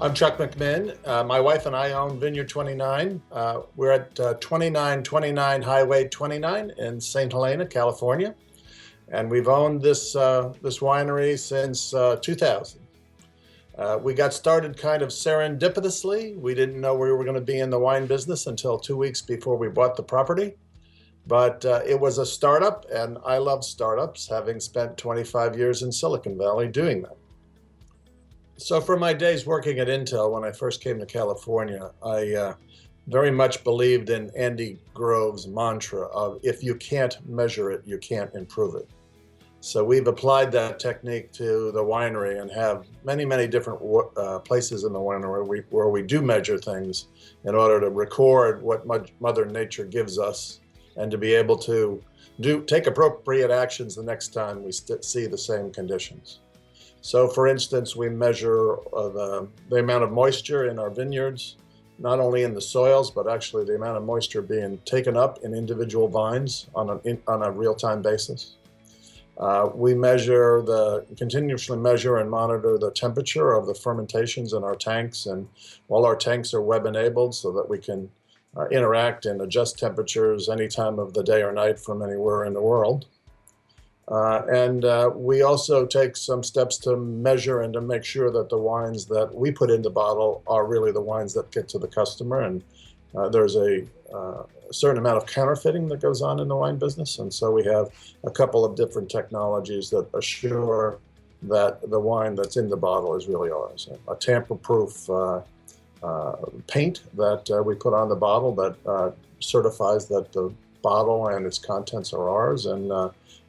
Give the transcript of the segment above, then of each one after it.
I'm Chuck McMinn. My wife and I own Vineyard 29. We're at 2929 Highway 29 in St. Helena, California. And we've owned this winery since 2000. We got started kind of serendipitously. We didn't know we were going to be in the wine business until 2 weeks before we bought the property. But it was a startup, and I love startups, having spent 25 years in Silicon Valley doing that. So for my days working at Intel, when I first came to California, I very much believed in Andy Grove's mantra of, if you can't measure it, you can't improve it. So we've applied that technique to the winery and have many, many different places in the winery where we do measure things in order to record what Mother Nature gives us and to be able to take appropriate actions the next time we see the same conditions. So for instance, we measure the amount of moisture in our vineyards, not only in the soils, but actually the amount of moisture being taken up in individual vines on a real-time basis. We continuously measure and monitor the temperature of the fermentations in our tanks, and all our tanks are web-enabled so that we can interact and adjust temperatures any time of the day or night from anywhere in the world. We also take some steps to measure and to make sure that the wines that we put in the bottle are really the wines that get to the customer. And there's a certain amount of counterfeiting that goes on in the wine business. And so we have a couple of different technologies that assure that the wine that's in the bottle is really ours. A tamper-proof paint that we put on the bottle that certifies that the bottle and its contents are ours, and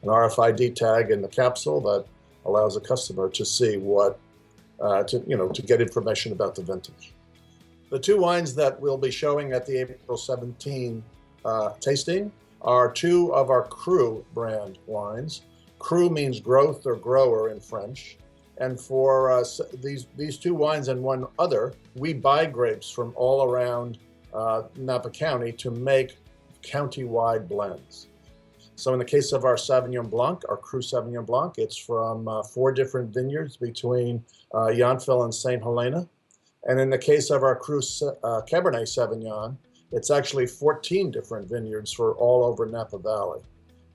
an RFID tag in the capsule that allows a customer to see to get information about the vintage. The two wines that we'll be showing at the April 17 tasting are two of our Cru brand wines. Cru means growth or grower in French. And for these two wines and one other, we buy grapes from all around Napa County to make county-wide blends. So in the case of our Sauvignon Blanc, our Cru Sauvignon Blanc, it's from 4 different vineyards between Yountville and St. Helena. And in the case of our Cru Cabernet Sauvignon, it's actually 14 different vineyards for all over Napa Valley.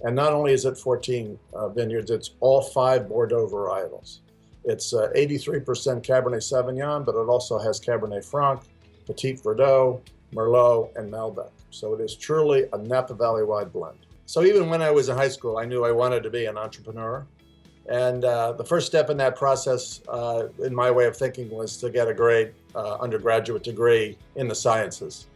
And not only is it 14 vineyards, it's all 5 Bordeaux varietals. It's 83% Cabernet Sauvignon, but it also has Cabernet Franc, Petit Verdot, Merlot, and Malbec. So it is truly a Napa Valley-wide blend. So even when I was in high school, I knew I wanted to be an entrepreneur. And the first step in that process, in my way of thinking, was to get a great undergraduate degree in the sciences.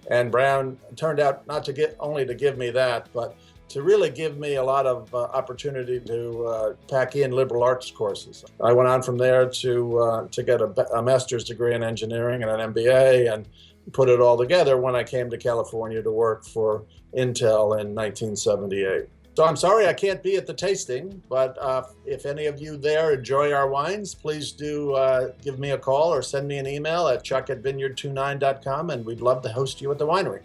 And Brown turned out not to only to give me that, but to really give me a lot of opportunity to pack in liberal arts courses. I went on from there to get a master's degree in engineering and an MBA, and put it all together when I came to California to work for Intel in 1978. So I'm sorry I can't be at the tasting, but if any of you there enjoy our wines, please do give me a call or send me an email at chuck@vineyard29.com, and we'd love to host you at the winery.